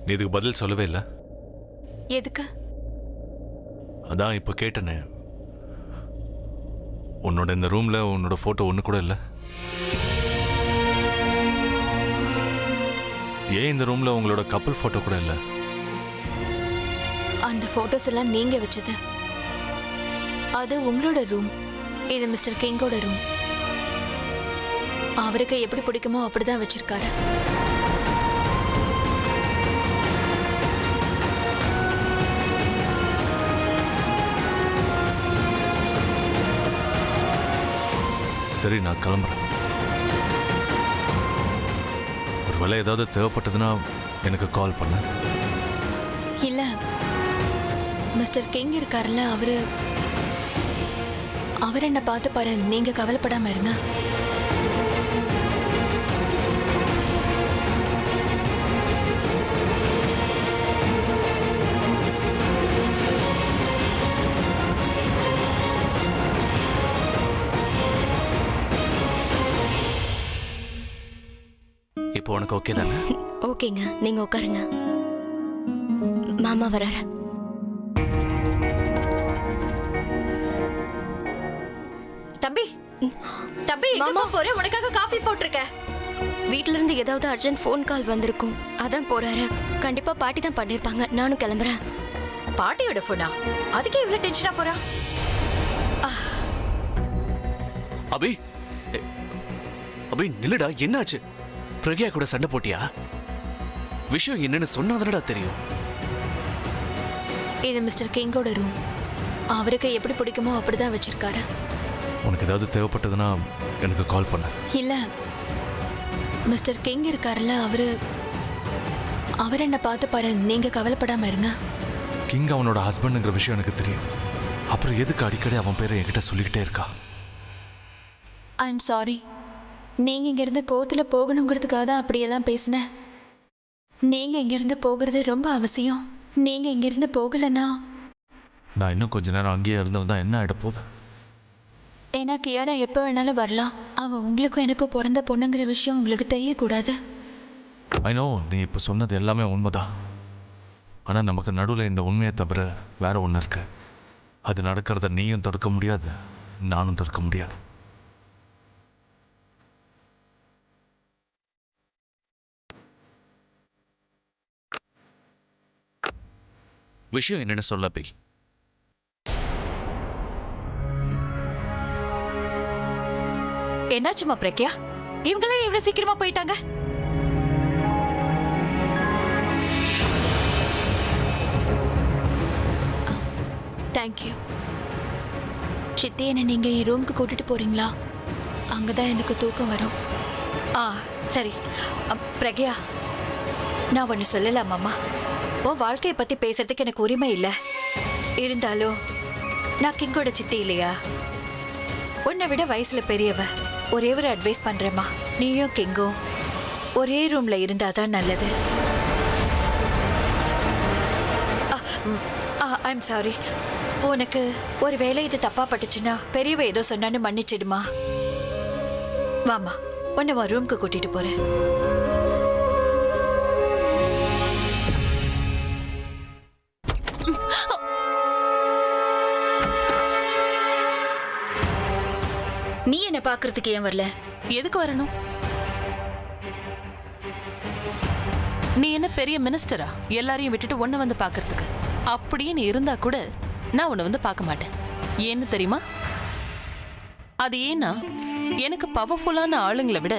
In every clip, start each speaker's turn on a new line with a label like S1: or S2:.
S1: நீ இதுக்கு பதில் சொல்லவே இல்லை.
S2: எதுக்கு?
S1: அதான் இப்போ கேட்டனே, உன்னோட இந்த ரூம்ல உன்னோட போட்டோ ஒன்று கூட இல்லை. ஏன் இந்த ரூம்ல உங்களோட கப்பல் போட்டோ கூட இல்லை?
S2: அந்த போட்டோஸ் எல்லாம் நீங்க வச்சது. அது உங்களோட ரூம், இது மிஸ்டர் கிங்கோட ரூம். அவருக்கு எப்படி பிடிக்குமோ அப்படிதான் வச்சிருக்காரு.
S1: சரி, நான் கிளம்புறேன். ஒருவேளை ஏதாவது தேவைப்பட்டதுன்னா எனக்கு கால் பண்ண.
S2: இல்ல, மிஸ்டர் கிங் இருக்காருல்ல, அவர் என்ன பார்த்து பாரு. நீங்க கவலைப்படாம இருங்க.
S3: இப்போ உனக்கு ஓகே தானே?
S4: ஓகேங்க, நீங்க உட்காருங்க. மாமா வராரு.
S5: தம்பி, தம்பி, எங்க போற? உனக்காக காஃபி போட்டிருக்கேன்.
S4: வீட்ல இருந்து ஏதாவது அர்ஜென்ட் ஃபோன் கால் வந்திருக்கும், அதான் போறாரு. கண்டிப்பா பாட்டி தான் பண்ணிருப்பாங்க. நானும் கிளம்புறேன்.
S5: பாட்டியோட போனா? அதுக்கே இவ்வளவு டென்ஷனா போறா?
S3: அபி, அபி நில்லுடா, என்னாச்சு? பிரக்யா கூட சண்டை போட்டியா? விஷயம் என்னன்னு சொன்னாதானடா தெரியும்.
S2: இது மிஸ்டர் கிங்கோட ரூம். அவருக்கு எப்படி பிடிக்குமோ அப்படிதான் வச்சிருக்காரு.
S1: உனக்கு ஏதாவது தேவைப்பட்டதுன்னா எனக்கு கால் பண்ண.
S2: இல்ல, மிஸ்டர் கிங் இருக்காருல்ல, அவர் என்ன பார்த்து பாரு. நீங்க கவலைப்படாம இருங்க.
S1: கிங் அவனோட ஹஸ்பண்டுங்கிற விஷயம் எனக்கு தெரியும். அப்புறம் எதுக்கு அடிக்கடி அவன் பேரை என்கிட்ட சொல்லிக்கிட்டே இருக்கா?
S2: I am sorry. நீங்க இங்கிருந்து கோத்துல போகணுங்கிறதுக்காக தான் அப்படியெல்லாம் பேசினேன். நீங்க இங்கிருந்து போகிறது ரொம்ப அவசியம். நீங்க இங்கிருந்து போகலன்னா
S1: நான் இன்னும் கொஞ்ச நேரம் அங்கேயே இருந்தவன் தான் என்ன ஆகிட போகுது.
S2: ஏன்னா கியாரா எப்போ வேணாலும் வரலாம். அவன் உங்களுக்கும் எனக்கும் பிறந்த பொண்ணுங்கிற விஷயம் உங்களுக்கு தெரியக்கூடாது.
S1: ஐ நோ, நீ இப்போ சொன்னது எல்லாமே உண்மைதான். ஆனால் நமக்கு நடுவில் இந்த உண்மையை தவிர வேற ஒன்று இருக்கு. அது நடக்கிறத நீயும் தடுக்க முடியாது, நானும் தடுக்க முடியாது.
S3: விஷயம் என்னன்னு சொல்ல பி.
S5: என்னாச்சுமா பிரக்யா? இவங்களே இவ்வளவு சீக்கிரமா போயிட்டாங்க?
S2: தேங்க்யூ. சித்தி, என்ன நீங்க என் ரூமுக்கு கூட்டிட்டு போறீங்களா? அங்கதான் எனக்கு தூக்கம் வரும்.
S5: சரி. பிரக்யா, நான் ஒன்னு சொல்லலாமாம்மா? உன் வாழ்க்கையை பத்தி பேசுறதுக்கு எனக்கு உரிமை இல்லை. இருந்தாலும் நான் கிங்கோட சித்தி இல்லையா? உன்னை விட வயசுல பெரியவ. ஒரே ஒரு அட்வைஸ் பண்றேம்மா. நீயும் கிங்கும் ஒரே ரூம்ல இருந்தாதான் நல்லது. I'm sorry. உனக்கு ஒரு வேளை இது தப்பா பட்டுச்சுன்னா பெரியவ ஏதோ சொன்னான்னு மன்னிச்சிடுமா. வாமா, உன்னை உன் ரூம்க்கு கூட்டிட்டு போறேன். நீ என்ன பாக்குறதுக்கு ஏன் வரல?
S6: எதுக்கு வரணும்? நீ என்ன பெரிய மினிஸ்டரா எல்லாரையும் விட்டுட்டு உன்னை வந்து பாக்குறதுக்கு? அப்படியே நீ இருந்தா கூட நான் உன்னை வந்து பார்க்க மாட்டேன். ஏன்னு தெரியுமா? அது ஏன்னா எனக்கு பவர்ஃபுல்லான ஆளுங்களை விட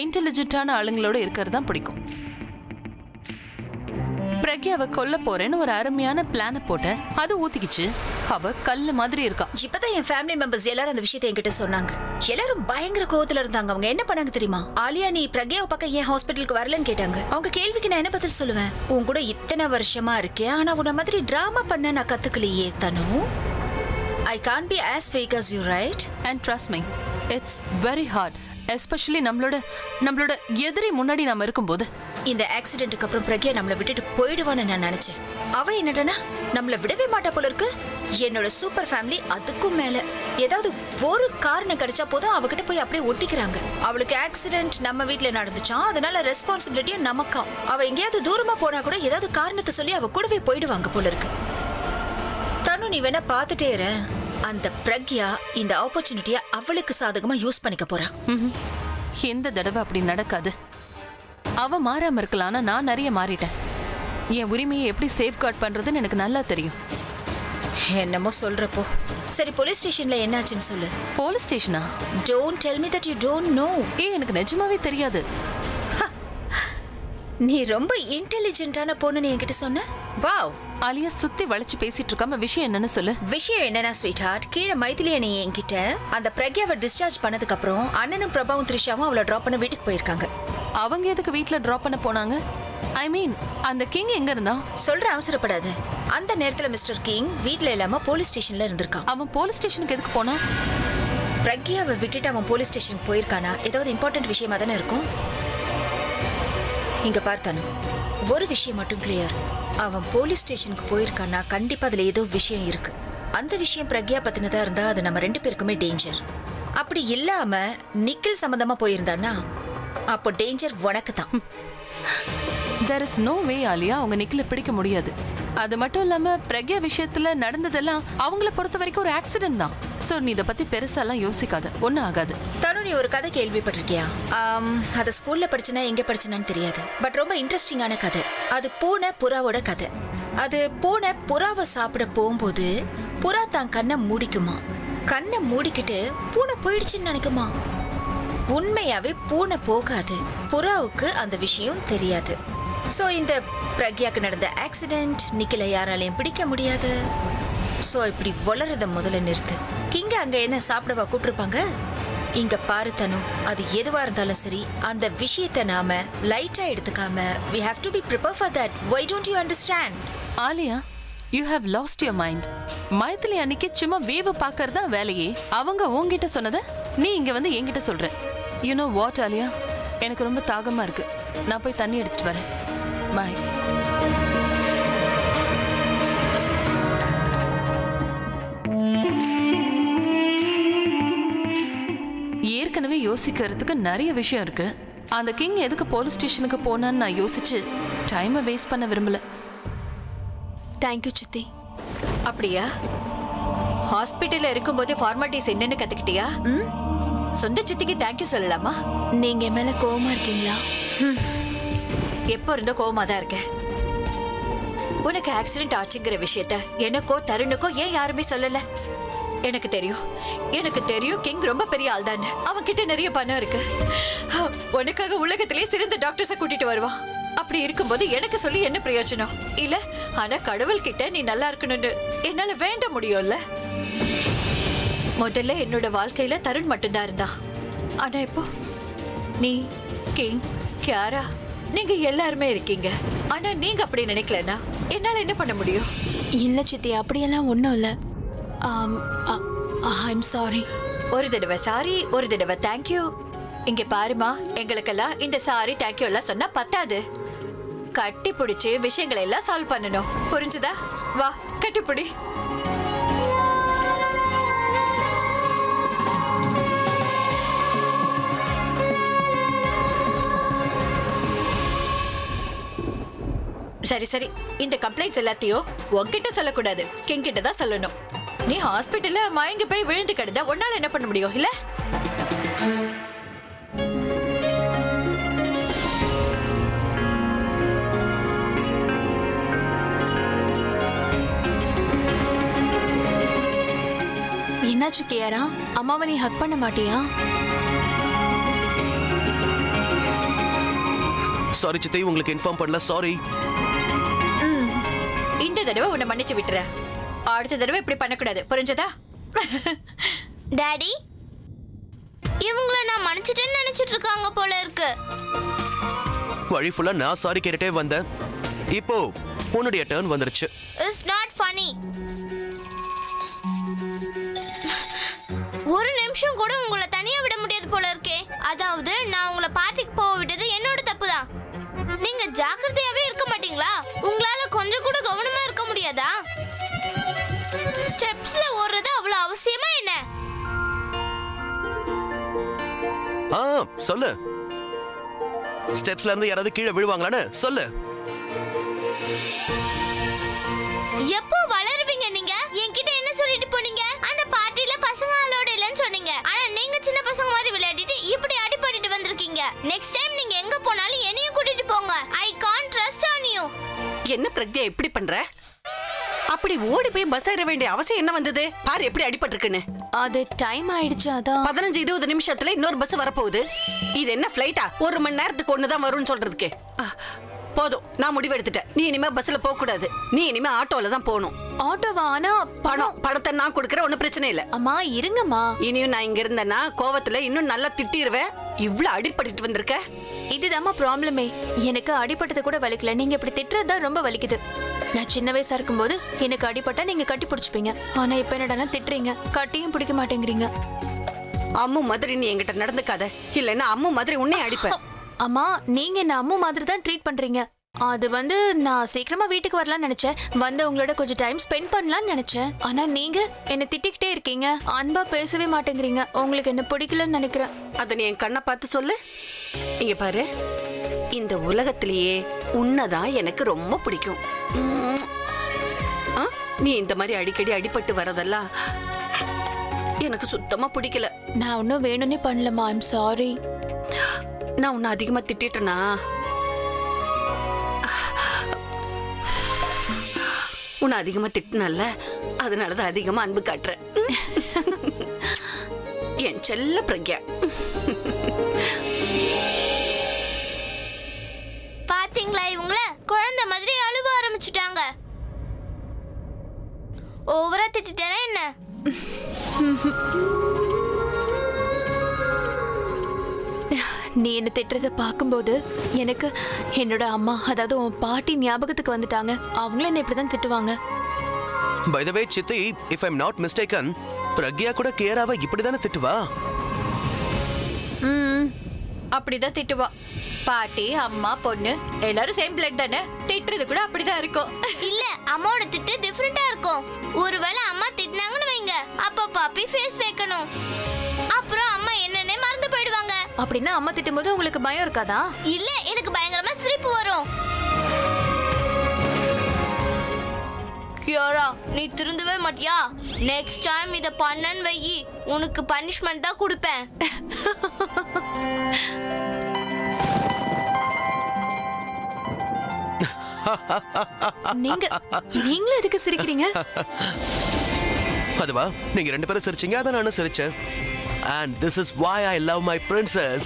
S6: இன்டெலிஜென்ட்டான ஆளுங்களோட இருக்கிறது தான் பிடிக்கும். பிரக்யாவை கொல்ல போறேன்னு ஒரு அருமையான பிளான போட்ட, அது ஊத்திக்கிச்சு. அவ கல்லு மாதிரி இருக்கா.
S5: இப்பதான் என் ஃபேமிலி மெம்பர்ஸ் எல்லாரும் அந்த விஷயத்தை என்கிட்ட சொன்னாங்க. எல்லாரும் பயங்கர கோவத்துல இருந்தாங்க. அவங்க என்ன பண்ணாங்க தெரியுமா? ஆலியா, நீ பிரக்யாவை பக்கம் ஏன் ஹாஸ்பிட்டலுக்கு வரலன்னு கேட்டாங்க. அவங்க கேள்விக்கு நான் என்ன பதில் சொல்லுவேன்? உன் கூட இத்தனை வருஷமா இருக்கேன், ஆனா உன்ன மாதிரி டிராமா பண்ண நான் கத்துக்கலையே தனு. I can't be as fake as you, right?
S6: And trust me, it's very hard, especially நம்மளோட எதிரி முன்னாடி நாம இருக்கும்போது.
S5: இந்த ஆக்சிடென்ட்டுக்கு அப்புறம் பிரக்யா நம்மளை விட்டுட்டு போயிடுவான்னு நான் நினைச்சேன். அவ என்னடனா நம்மள விடவே மாட்டா போல இருக்கு. என்னோட சூப்பர் ஃபேமிலி அதுக்கும் மேல ஏதாவது ஒரு காரணம் கிடைச்சா போதும் அவகிட்ட போய் அப்படியே ஒட்டிக்கிறாங்க. அவளுக்கு ஆக்சிடென்ட் நம்ம வீட்டுல நடந்துச்சான், அதனால ரெஸ்பான்சிபிலிட்டியும் நமக்கா. அவ எங்கேயாவது தூரமா போனா கூட ஏதாவது காரணத்தை சொல்லி அவ கூடவே போயிடுவாங்க போல இருக்கு. தனு, நீ வேணா பாத்துட்டே இரு. அந்த பிரக்யா இந்த ஆப்பர்ச்சுனிட்டியை அவளுக்கு சாதகமா யூஸ் பண்ணிக்க போறா.
S6: இந்த தடவை அப்படி நடக்காது. அவ மாறாம இருக்கலாம், ஆனா நான் நிறைய மாறிட்டேன். என் உரிமையை எப்படி சேஃப்கார்ட் பண்றதுன்னு எனக்கு நல்லா தெரியும்.
S5: என்னமோ சொல்றப்போ சரி, போலீஸ் ஸ்டேஷன்ல என்னாச்சுன்னு சொல்லு.
S6: போலீஸ் ஸ்டேஷனா?
S5: Don't tell me that you don't know.
S6: எனக்கு நிஜமாவே தெரியாது.
S5: நீ ரொம்ப இன்டெலிஜென்ட்டான பொண்ணுன்னு என்கிட்ட சொன்ன. வாவ்.
S6: ஆலியா, சுத்தி வளைச்சு பேசிட்டு இருக்காம விஷயம் என்னன்னு சொல்லு.
S5: விஷயம் என்னன்னா ஸ்வீட் ஹார்ட், கீழே மைத்திலியை நீ என்கிட்ட அந்த பிரக்யாவை டிஸ்சார்ஜ் பண்ணதுக்கு அப்புறம் அண்ணனும் பிரபாவும் த்ரிஷாவும் அவளை டிராப் பண்ண வீட்டுக்கு போயிருக்காங்க.
S6: அவங்க எதுக்கு வீட்ல டிராப் பண்ண போனாங்க? ஐ மீன், அந்த கிங் எங்க இருந்தா?
S5: சொல்ற அவசரப்படாது. அந்த நேரத்துல மிஸ்டர் கிங் வீட்ல இல்லாம போலீஸ் ஸ்டேஷன்ல இருந்திருக்கான்.
S6: அவன் போலீஸ் ஸ்டேஷனுக்கு எதுக்கு போனா?
S5: பிரக்யாவை விட்டுட்டு அவன் போலீஸ் ஸ்டேஷன் போயிருக்கானா? ஏதாவது இம்பார்ட்டன்ட் விஷயமா தானே இருக்கும். இங்க பார்த்தானு ஒரு விஷயம் மட்டும் கிளியர். அவன் போலீஸ் ஸ்டேஷனுக்கு போயிருக்கானா கண்டிப்பா அதுல ஏதோ விஷயம் இருக்கு. அந்த விஷயம் பிரக்யா பத்தினதா இருந்தா அது நம்ம 2 பேருக்குமே டேஞ்சர். அப்படி இல்லாம நிக்கில் சம்பந்தமா போயிருந்தானா அப்போ டேஞ்சர் உனக்கு தான்.
S6: There is no way Alia, அவங்க நிக்கில பிடிக்க முடியாது. அது மட்டும் இல்லாம பிரக்யா விஷயத்துல நடந்ததெல்லாம் அவங்கள பொறுத்த வரைக்கும் ஒரு ஆக்சிடென்ட் தான். சோ நீ இதை பத்தி பெருசாலாம் யோசிக்காத, ஒன்னும் ஆகாது.
S5: தனு, நீ ஒரு கதை கேள்விப்பட்டிருக்கியா? அது ஸ்கூல்ல படிச்சனா எங்க படிச்சனான்னு தெரியாது, பட் ரொம்ப இன்ட்ரெஸ்டிங்கான கதை. அது பூனை புறாவோட கதை. அது பூனை புறாவை சாப்பிட போகும்போது புறா தான் கண்ணை மூடிக்குமா. கண்ணை மூடிக்கிட்டு பூனை போயிடுச்சுன்னு நினைக்குமா. உண்மையாவே பூனை போகாது. புறாவுக்கு அந்த விஷயம் தெரியாது. சோ இந்த பிரக்யாக்கு நடந்த ஆக்சிடென்ட் நிக்கில யாராலையும் பிடிக்க முடியாது. சோ இப்படி வளரத முதல்ல நிறுத்து. கிங்க அங்க என்ன சாப்பிடவா கூப்பிட்டுருப்பாங்க? இங்க பாரு தனு, அது எதுவா இருந்தாலும் சரி, அந்த விஷயத்தை நாம லைட்டா எடுத்துக்காம we have to be prepared for that. Why don't you understand?
S6: Alia, you have lost your mind. Maithili அன்னைக்கு சும்மா வேவு பார்க்கறதா வேலையே. அவங்க உன்கிட்ட சொன்னதை நீ இங்க வந்து என்கிட்ட சொல்ற. You know what ஆலியா, எனக்கு ரொம்ப தாகமா இருக்கு. நான் போய் தண்ணி எடுத்துட்டு வரேன். பாய். ஏற்கனவே யோசிக்கிறதுக்கு நிறைய விஷயம் இருக்கு. அந்த கிங் எதுக்கு போலீஸ் ஸ்டேஷனுக்கு போனான்னு நான் யோசிச்சு டைமை வேஸ்ட் பண்ண விரும்பல.
S2: தேங்க்யூ சித்தி.
S5: அப்படியா? ஹாஸ்பிட்டல்ல இருக்கும்போது ஃபார்மாலிட்டிஸ் என்னன்னு கத்துக்கிட்டியா? சொந்த சித்திக்கு தேங்க்யூ சொல்லலாமா?
S2: நீங்க என் மேல கோவமா இருக்கீங்களா?
S5: எப்போ இருந்தோ கோவமா தான் இருக்கேன். உனக்கு ஆக்சிடென்ட் ஆச்சுங்கிற விஷயத்த எனக்கோ தருணுக்கோ ஏன் யாருமே சொல்லல? எனக்கு தெரியும் கிங் ரொம்ப பெரிய ஆள் தான். அவன் கிட்ட நிறைய பணம் இருக்கு. உனக்காக உலகத்திலே சிறந்த டாக்டர்ஸை கூட்டிட்டு வருவான். அப்படி இருக்கும்போது எனக்கு சொல்லி என்ன பிரயோஜனம் இல்ல? ஆனா கடவுள் கிட்ட நீ நல்லா இருக்கணும்னு என்னால வேண்ட முடியும்ல. முதல்ல என்னோட வாழ்க்கையில தருண் மட்டும்தான் இருந்தா. ஆனா இப்போ நீ, கிங், கியாரா, நீங்க எல்லாருமே இருக்கீங்க. ஆனா நீங்க அப்படி நினைக்கலனா என்னால என்ன பண்ண முடியும்?
S2: இல்ல சித்தி, அப்படியெல்லாம் ஒன்றும் இல்லை. I'm sorry.
S5: ஒரு தடவை சாரி, ஒரு தடவை தேங்க்யூ. இங்க பாருமா, எங்களுக்கெல்லாம் இந்த சாரி தேங்க்யூ எல்லாம் சொன்னா பத்தாது. கட்டி பிடிச்சு விஷயங்களை எல்லாம் சால்வ் பண்ணணும். புரிஞ்சுதா? வா, கட்டிப்பிடி. சரி சரி, இந்த கம்ப்ளைண்ட்ஸ் எல்லாத்தையும் உன்கிட்ட சொல்லக்கூடாது, கிங் கிட்ட தான் சொல்லணும். நீ ஹாஸ்பிட்டல்ல மயங்கி போய் விழுந்து கிடந்தா உன்னால என்ன பண்ண முடியும் இல்ல?
S2: என்னாச்சு கியாரா? அம்மாவை நீ ஹக் பண்ண மாட்டியா?
S7: சாரி சித்தை, உங்களுக்கு இன்ஃபார்ம் பண்ணல. சாரி.
S5: இந்த தடவை உன்னை மன்னிச்சு விட்டுறேன். அடுத்த தடவை இப்படி பண்ணக்கூடாது, புரிஞ்சதா?
S8: டாடி, இவங்கள நான் மன்னிச்சிட்டேன்னு நினைச்சிட்டு இருக்காங்க போல இருக்கு.
S7: வழி ஃபுல்லா நான் சாரி கேட்டே வந்தேன். இப்போ உன்னுடைய டர்ன் வந்துருச்சு.
S8: It's not funny. ஒரு நிமிஷம் கூட உங்களை தனியா விட முடியாது போல இருக்கே. அதாவது நான் உங்களை பார்ட்டிக்கு போக விட்டது என்னோட தப்பு தான். நீங்க ஜாக்கிரதையாவே இருக்க மாட்டீங்களா? உங்களால கொஞ்சம் கூட கவனமா இருக்க முடியாதா? ஸ்டெப்ஸ்ல ஓடுறது அவ்வளவு அவசியமா என்ன?
S7: சொல்லு. ஸ்டெப்ஸ்ல இருந்து யாராவது கீழே விழுவாங்களான்னு சொல்லு.
S8: எப்போ வளருவீங்க நீங்க? என்கிட்ட என்ன சொல்லிட்டு போனீங்க? அந்த பார்ட்டில பசங்க அலோட இல்லன்னு சொன்னீங்க. ஆனா நீங்க சின்ன பசங்க மாதிரி விளையாடிட்டு இப்படி அடிபட்டுட்டு வந்திருக்கீங்க. நெக்ஸ்ட் டைம் நீங்க எங்க போனாலும் என்னையும் கூட்டிட்டு போங்க. I can't trust on you.
S9: என்ன பிரக்யா இப்படி பண்ற? அப்படி ஓடி போய் பஸ் ஏற வேண்டிய அவசியம் என்ன வந்தது? பாரு எப்படி அடிபட்டிருக்குன்னு.
S2: அது டைம் ஆயிடுச்சு அதான்.
S9: 15-20 நிமிஷத்துல இன்னொரு பஸ் வரப்போகுது. இது என்ன ஃபிளைட்டா? 1 மணி நேரத்துக்கு ஒண்ணுதான் வரும்னு சொல்றதுக்கு. போதும், நான் முடிவு எடுத்துட்டேன். நீ இனிமே பஸ்ல போக கூடாது. நீ இனிமே ஆட்டோல தான் போகணும்.
S2: ஆட்டோவா? ஆனா
S9: பணத்தை நான் கொடுக்கற ஒன்னும் பிரச்சனை இல்ல.
S2: அம்மா இருங்கம்மா.
S9: இனியும் நான் இங்க இருந்தேன்னா கோவத்துல இன்னும் நல்லா திட்டிடுவேன். இவ்வளவு அடிபட்டுட்டு வந்திருக்க.
S2: இதுதாம்மா ப்ராப்ளமே. எனக்கு அடிபட்டது கூட வலிக்கல. நீங்க இப்படி திட்டுறதுதான் ரொம்ப வலிக்குது. நான் சின்ன வயசா இருக்கும்போது எனக்கு அடிபட்டா நீங்க கட்டி பிடிச்சுப்பீங்க. ஆனா இப்ப என்னடா திட்டுறீங்க, கட்டியும் பிடிக்க மாட்டேங்கிறீங்க.
S9: அம்மு மாதிரி நீ என்கிட்ட நடந்துக்காத, இல்லன்னா அம்மு மாதிரி உன்னை அடிப்பேன்.
S2: அம்மா நீங்க என்ன அம்மு மாதிரி தான் ட்ரீட் பண்றீங்க. அது நான் சீக்கிரமா வீட்டுக்கு வரலாம்னு நினைச்சேன். வந்து உங்களோட கொஞ்சம் டைம் ஸ்பெண்ட் பண்ணலாம்னு நினைச்சேன். ஆனா நீங்க என்ன திட்டிக்கிட்டே இருக்கீங்க, அன்பா பேசவே மாட்டேங்கிறீங்க. உங்களுக்கு என்ன பிடிக்கலன்னு நினைக்கிறேன்.
S9: அத நீ என் கண்ணை பார்த்து சொல்லு. இங்க பாரு, இந்த உலகத்திலேயே உன்னதான் எனக்கு ரொம்ப பிடிக்கும். நீ இந்த மாதிரி அடிக்கடி அடிபட்டு வரதெல்லாம் எனக்கு சுத்தமா பிடிக்கல.
S2: நான் ஒன்னும் வேணும்னே பண்ணலமா. I'm sorry.
S9: நான் உன்னை அதிகமா திட்டேனா? உன்னை அதிகமா திட்டினல்ல, அதனாலதான் அதிகமா அன்பு காட்டுறேன். என் செல்ல பிரக்யா.
S8: பாத்தீங்களா இவங்கள? குழந்தை மாதிரி அழுவ ஆரம்பிச்சுட்டாங்க. ஓவரா திட்டிட்டேனா என்ன?
S2: நீ என்ன திட்டுறத பார்க்கும்போது எனக்கு என்னோட அம்மா, அதாவது உன் பாட்டி ஞாபகத்துக்கு வந்துட்டாங்க. அவங்களும் என்ன இப்படிதான் திட்டுவாங்க.
S7: பை தி வே சித்தி, if I am not mistaken, Pragya கூட கேராவை இப்படிதானே திட்டுவா?
S5: அப்படிதான் திட்டுவா. பாட்டி, அம்மா, பொண்ணு எல்லாரும் சேம் பிளட் தானே. திட்டுறது கூட அப்படிதான் இருக்கும்.
S8: இல்ல, அம்மாவோட திட்டு டிஃபரெண்டா இருக்கும். ஒருவேளை அம்மா திட்டினாங்கன்னு வைங்க, அப்ப பாப்பி ஃபேஸ் வைக்கணும். அப்புறம் அம்மா என்னன்னே மறந்து போயிடுவாங்க.
S2: அப்படின்னா அம்மா திட்டும்போது உங்களுக்கு பயம் இருக்காதா?
S8: இல்ல, எனக்கு பயங்கரமா சிரிப்பு வரும். கியோரா, நீ திருந்தவே மாட்டியா? நெக்ஸ்ட் டைம் இத பண்ணன்னு வையி, உனக்கு பனிஷ்மெண்ட் தான் கொடுப்பேன்.
S2: நீங்களும் எதுக்கு சிரிக்கிறீங்க?
S7: அதுவா, நீங்க ரெண்டு பேரும் சிரிச்சீங்க, அதான் நானும் சிரிச்சேன். And this is why I love my princess.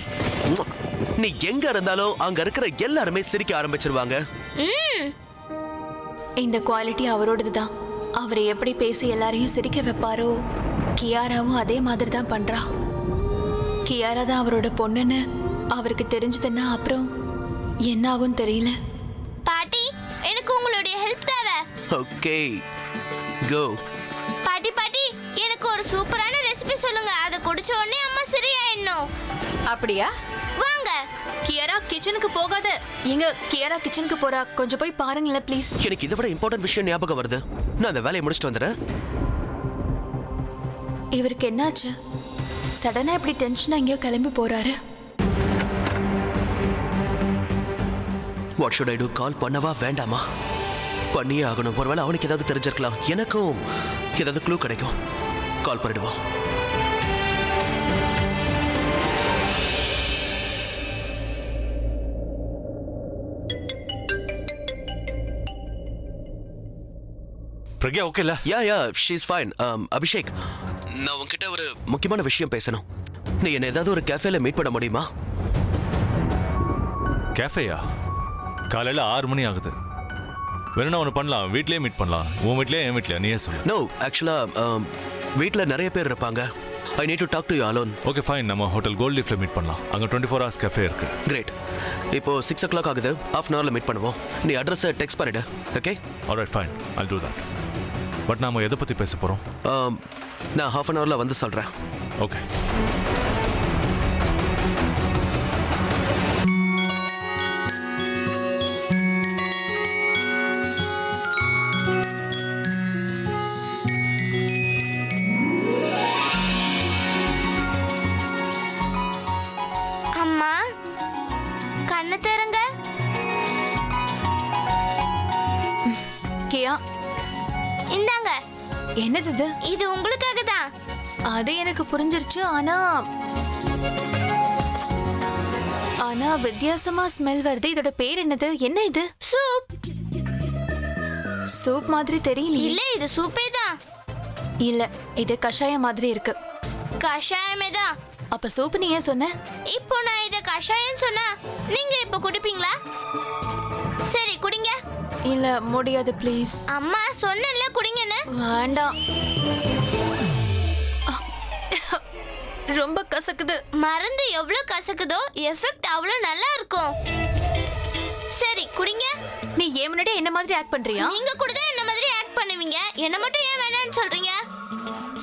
S7: நீ எங்க இருந்தாலும் அங்க இருக்கிற எல்லாருமே சிரிக்க ஆரம்பிச்சிருவாங்க.
S2: இந்த குவாலிட்டி அவரோடதுதான். அவர் எப்படி பேசி எல்லாரையும் சிரிக்க வைப்பாரோ, கியாராவும் அதே மாதிரி தான் பண்றா. கியாரா தான் அவரோட பொண்ணுன்னு அவருக்கு தெரிஞ்சதுன்னா அப்புறம் என்ன ஆகும் தெரியல.
S8: பாட்டி, எனக்கு உங்களுடைய ஹெல்ப் தேவை.
S7: ஓகே, கோ.
S8: பாட்டி பாட்டி, எனக்கு ஒரு சூப்பரான ரெசிபி சொல்லுங்க. அதை குடிச்ச உடனே அம்மா சரியாயிடணும்.
S5: அப்படியா?
S8: வாங்க.
S2: கியாரா கிச்சனுக்கு போகாத. எங்க கியாரா கிச்சனுக்கு போறா, கொஞ்சம் போய் பாருங்களேன் ப்ளீஸ்.
S7: எனக்கு இதை விட இம்பார்ட்டன்ட் விஷயம் ஞாபகம் வருது. நான் அந்த வேலையை முடிச்சுட்டு வந்துடுறேன்.
S2: இவருக்கு என்னாச்சு? சடனா இப்படி டென்ஷனா எங்கேயோ கிளம்பி போறாரு.
S7: What should I do? Call பண்ணவா வேண்டாமா? பண்ணியே ஆகணும். ஒருவேளை அவனுக்கு ஏதாவது தெரிஞ்சிருக்கலாம், எனக்கும் ஏதாவது க்ளூ கிடைக்கும். கால் பண்ணிடுவோம்.
S1: பிரக்யா ஓகே இல்ல?
S7: Yeah she is fine. Abhishek, நான் உன்கிட்ட ஒரு முக்கியமான விஷயம் பேசணும். நீ என்ன ஏதாவது ஒரு கேஃபேல மீட் பண்ண முடியுமா?
S1: கேஃபேயா? காலையில் 6 மணி ஆகுது. வேணும்னா ஒன்று பண்ணலாம், வீட்லயே மீட் பண்ணலாம். உன் வீட்லயே என் வீட்லயா, நீயே சொல்லு.
S7: நோ, ஆக்சுவலா வீட்டில் நிறைய பேர் இருப்பாங்க. I need to talk to you alone.
S1: Okay fine, நம்ம ஹோட்டல் கோல்ட் லீஃப்ல மீட் பண்ணலாம். அங்கே 24 hours கேஃபே இருக்கு.
S7: கிரேட். இப்போ 6 o'clock ஆகுது. half an hourல மீட் பண்ணுவோம். நீ அட்ரஸை டெக்ஸ்ட் பண்ணிடு. Okay?
S1: Alright fine, I'll do that. But நாம எதை பற்றி பேச போகிறோம்?
S7: நான் half an hourல வந்து சொல்கிறேன்.
S1: ஓகே.
S2: இல்லையா?
S8: இந்தாங்க.
S2: என்னது இது?
S8: இது உங்களுக்காக தான்.
S2: அது எனக்கு புரிஞ்சிருச்சு. ஆனா வித்தியாசமா ஸ்மெல் வருது. இதோட பேர் என்னது? என்ன இது?
S8: சூப்.
S2: சூப் மாதிரி தெரியலையே.
S8: இல்ல, இது சூப்பே தான்.
S2: இல்ல, இது கஷாயம் மாதிரி இருக்கு.
S8: கஷாயமே தான்.
S2: அப்ப சூப் நீ ஏன் சொன்ன?
S8: இப்போ நான் இத கஷாயம் சொன்னா நீங்க இப்ப குடிப்பீங்களா? சரி குடிங்க.
S2: இல்ல முடியாது ப்ளீஸ்.
S8: அம்மா சொன்னல குடிங்கன்னு.
S2: வேண்டாம். ரொம்ப கசக்குது.
S8: மருந்து எவ்வளவு கசக்குதோ எஃபெக்ட் அவ்வளவு நல்லா இருக்கும். சரி குடிங்க.
S2: நீ ஏன் முன்னாடி என்ன மாதிரி ஆக்ட் பண்றியா?
S8: நீங்க கூட தான் என்ன மாதிரி ஆக்ட் பண்ணுவீங்க. என்ன மட்டும் ஏன் வேணாம்னு சொல்றீங்க?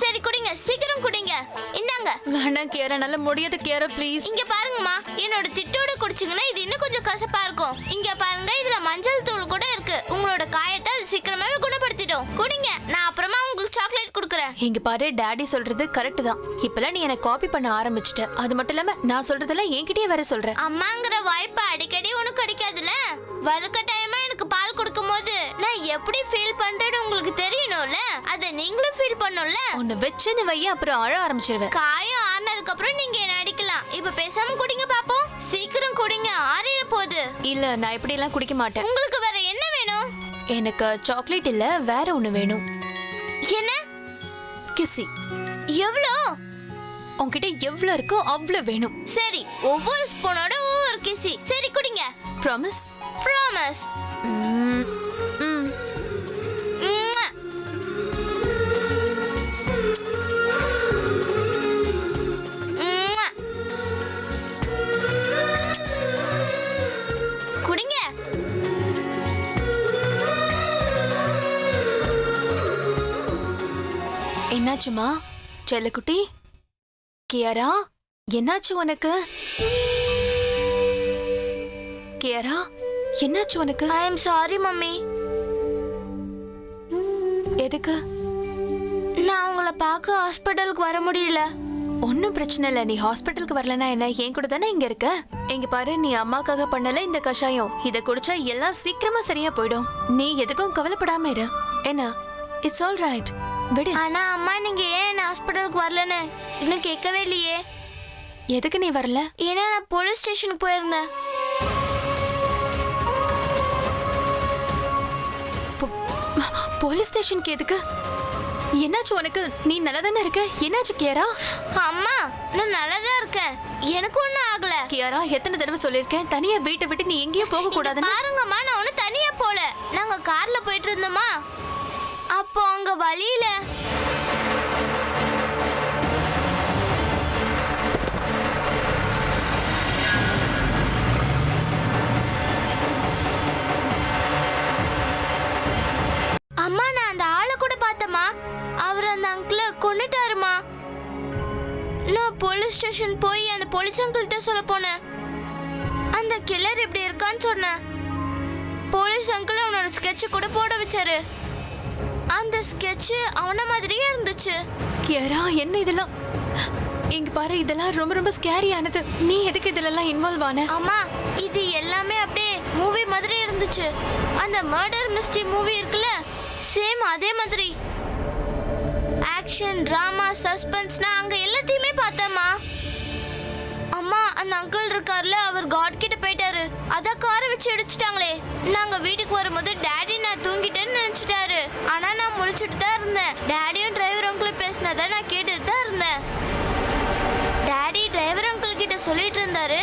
S8: சரி குடிங்க, சீக்கிரம் குடிங்க. இந்தாங்க.
S2: வேண்டாம் கியாரா, நல்ல முடியாது கியாரா ப்ளீஸ்.
S8: இங்க பாருங்கம்மா, என்னோட திட்டோட குடிச்சீங்கன்னா இது இன்னும் கொஞ்சம் கசப்பா இருக்கும். இங்க பாருங்க, இதுல மஞ்சள் தூள் கூட இருக்கு. உங்களோட காயத்தை அது சீக்கிரமாவே குணப்படுத்திடும். குடிங்க, நான் அப்புறமா உங்களுக்கு சாக்லேட் கொடுக்குறேன்.
S2: இங்க பாரு, டாடி சொல்றது கரெக்ட் தான். இப்பெல்லாம் நீ எனக்கு காப்பி பண்ண ஆரம்பிச்சிட்ட. அது மட்டும் இல்லாம நான் சொல்றதெல்லாம் என்கிட்டயே வேற சொல்ற.
S8: அம்மாங்கிற வாய்ப்பு அடிக்கடி உனக்கு கிடைக்காதுல. வலுக்கட்டாயமா எனக்கு பால் கொடுக்கும்போது நான் எப்படி ஃபீல் பண்றேன்னு உங்களுக்கு தெரியணும்ல. அதை நீங்களும் ஃபீல் பண்ணணும்ல.
S2: உன்னை வச்சுன்னு வைய, அப்புறம் அழ ஆரம்பிச்சிருவேன்.
S8: காயம் ஆனதுக்கு அப்புறம் நீங்க என்ன அடிக்கலாம். இப்ப பேசாம குடிங்க பாப்போம். சீக்கிரம் குடிங்க, ஆறிட போகுது.
S2: இல்ல, நான் இப்படி எல்லாம் குடிக்க மாட்டேன்.
S8: உங்களுக்கு வேற என்ன வேணும்?
S2: எனக்கு சாக்லேட் இல்ல, வேற ஒண்ணு வேணும்.
S8: என்ன?
S2: கிசி.
S8: எவ்வளோ?
S2: உன்கிட்ட எவ்வளவு இருக்கோ அவ்வளவு வேணும்.
S8: சரி, ஒவ்வொரு ஸ்பூனோட ஒவ்வொரு கிசி. சரி குடிங்க.
S2: ப்ராமிஸ்?
S8: ப்ராமிஸ். குடிங்க.
S2: என்னாச்சுமா செல்லக்குட்டி? கியாரா, என்னாச்சு உனக்கு? கியாரா, என்னாச்சு உனக்கு?
S8: ஐ அம் சாரி மம்மி.
S2: எதுக்கு?
S8: நான் உங்களை பார்க்க ஹாஸ்பிட்டலுக்கு வர முடியல.
S2: ஒன்னும் பிரச்சனை இல்ல. நீ ஹாஸ்பிட்டலுக்கு வரலனா என்ன, என் கூட தானே இங்க இருக்க. இங்க பாரு, நீ அம்மாக்காக பண்ணல இந்த கஷாயம். இத குடிச்சா எல்லாம் சீக்கிரமா சரியா போயிடும். நீ எதுக்கும் கவலைப்படாம இரு. என்ன, இட்ஸ் ஆல் ரைட். விடு.
S8: ஆனா அம்மா, நீங்க ஏன் ஹாஸ்பிட்டலுக்கு வரலன்னு இன்னும் கேட்கவே இல்லையே.
S2: எதுக்கு நீ வரல?
S8: ஏன்னா நான் போலீஸ் ஸ்டேஷனுக்கு போயிருந்தேன்.
S2: போலீஸ் ஸ்டேஷனுக்கு எதுக்கு? என்னாச்சு உனக்கு? நீ நல்லா தானே இருக்க? என்னாச்சு கியாரா?
S8: அம்மா, நான் நல்லா தான் இருக்கேன். எனக்கு ஒண்ணும் ஆகல.
S2: கியாரா, எத்தனை தடவை சொல்லிருக்கேன், தனியா வீட்டை விட்டு நீ எங்கேயும் போக கூடாதுன்னு.
S8: பாருங்கம்மா, நான் ஒன்னும் தனியா போல. நாங்க கார்ல போயிட்டு இருந்தோமா, அப்போ அங்க வழியில அம்மா, நான் அந்த ஆளை கூட பார்த்தேம்மா. அவர் அந்த அங்கிளை கொன்னுட்டாருமா. நான் போலீஸ் ஸ்டேஷன் போய் அந்த போலீஸ் அங்கிள்கிட்ட சொல்ல போனேன். அந்த கில்லர் இப்படி இருக்கான்னு சொன்னேன். போலீஸ் அங்கிள் அவனோட ஸ்கெட்சை கூட போட வச்சாரு. அந்த ஸ்கெட்ச் அவன மாதிரியே இருந்துச்சு.
S2: கியாரா, என்ன இதெல்லாம்? இங்க பாரு, இதெல்லாம் ரொம்ப ரொம்ப ஸ்கேரியானது. நீ எதுக்கு இதெல்லாம் இன்வால்வ் ஆன?
S8: அம்மா, இது எல்லாமே அப்படியே மூவி மாதிரி இருந்துச்சு. அந்த மர்டர் மிஸ்ட்ரி மூவி இருக்குல்ல, சேம் அதே மாதிரி. ஆக்ஷன், டிராமா, சஸ்பென்ஸ், நான் அங்க எல்லாத்தையுமே பார்த்தேம்மா. அம்மா, அந்த அங்கிள் இருக்கார்ல, அவர் காட் கிட்ட போயிட்டாரு. அதான் காரை வச்சு இடிச்சிட்டாங்களே. நாங்க வீட்டுக்கு வரும்போது டாடி நான் தூங்கிட்டேன்னு நினைச்சிட்டாரு. ஆனா நான் முழிச்சிட்டு தான் இருந்தேன். டாடியும் டிரைவர் அங்கிளும் பேசினதை நான் கேட்டுட்டு தான் இருந்தேன். டாடி டிரைவர் அங்கிள் கிட்ட சொல்லிட்டு இருந்தாரு.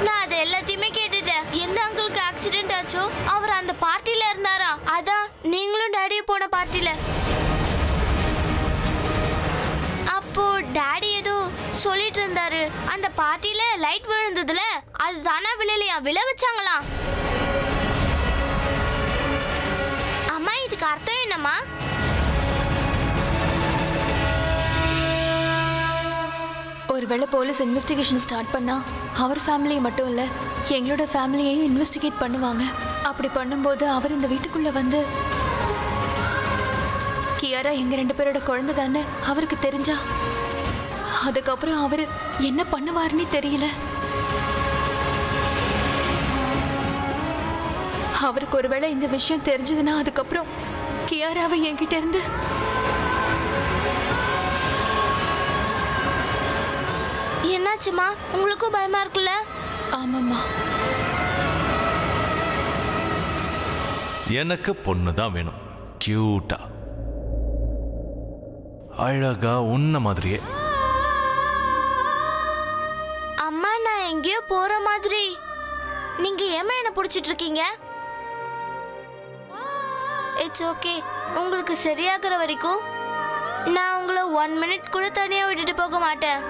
S8: நான் அதை எல்லாத்தையுமே கேட்டுட்டேன். எந்த அங்கிளுக்கு ஆக்சிடென்ட் ஆச்சோ அவர் அந்த பார்ட்டில இருந்தாரா. அதான் நீங்களும் டாடியும் போன பார்ட்டில. அப்போ டாடி ஏதோ சொல்லிட்டு இருந்தாரு. அந்த பார்ட்டில லைட் விழுந்ததுல அது தானா விழலையா, விழ வச்சாங்களாம். அம்மா, இதுக்கு அர்த்தம் என்னம்மா?
S2: ஒருவேளை போலீஸ் இன்வெஸ்டிகேஷன் ஸ்டார்ட் பண்ணா அவர் ஃபேமிலியை மட்டும் இல்ல, எங்களோட ஃபேமிலியையும் இன்வெஸ்டிகேட் பண்ணுவாங்க. அப்படி பண்ணும்போது அவர் இந்த வீட்டுக்குள்ள வந்து கியாரா எங்க 2 பேரோட குழந்தை தானே அவருக்கு தெரிஞ்சா, அதுக்கப்புறம் அவரு என்ன பண்ணுவாருன்னு தெரியல. அவருக்கு ஒருவேளை இந்த விஷயம் தெரிஞ்சதுன்னா அதுக்கப்புறம் கியாராவை என்கிட்ட இருந்து
S8: என்னாச்சுமா? உங்களுக்கும் பயமா இருக்குல்ல?
S2: ஆமாம்மா.
S1: எனக்கு பொண்ணு தான் வேணும், கியூட்டா, அழகா, உன்ன மாதிரியே.
S8: அம்மா, நான் எங்கேயோ போற மாதிரி. நீங்க ஏமா என்ன புடிச்சிட்டு இருக்கீங்க? It's okay. உங்களுக்கு சரியாகிற வரைக்கும் நான் உங்களை 1 மினிட் கூட தனியா விட்டுட்டு போக மாட்டேன்.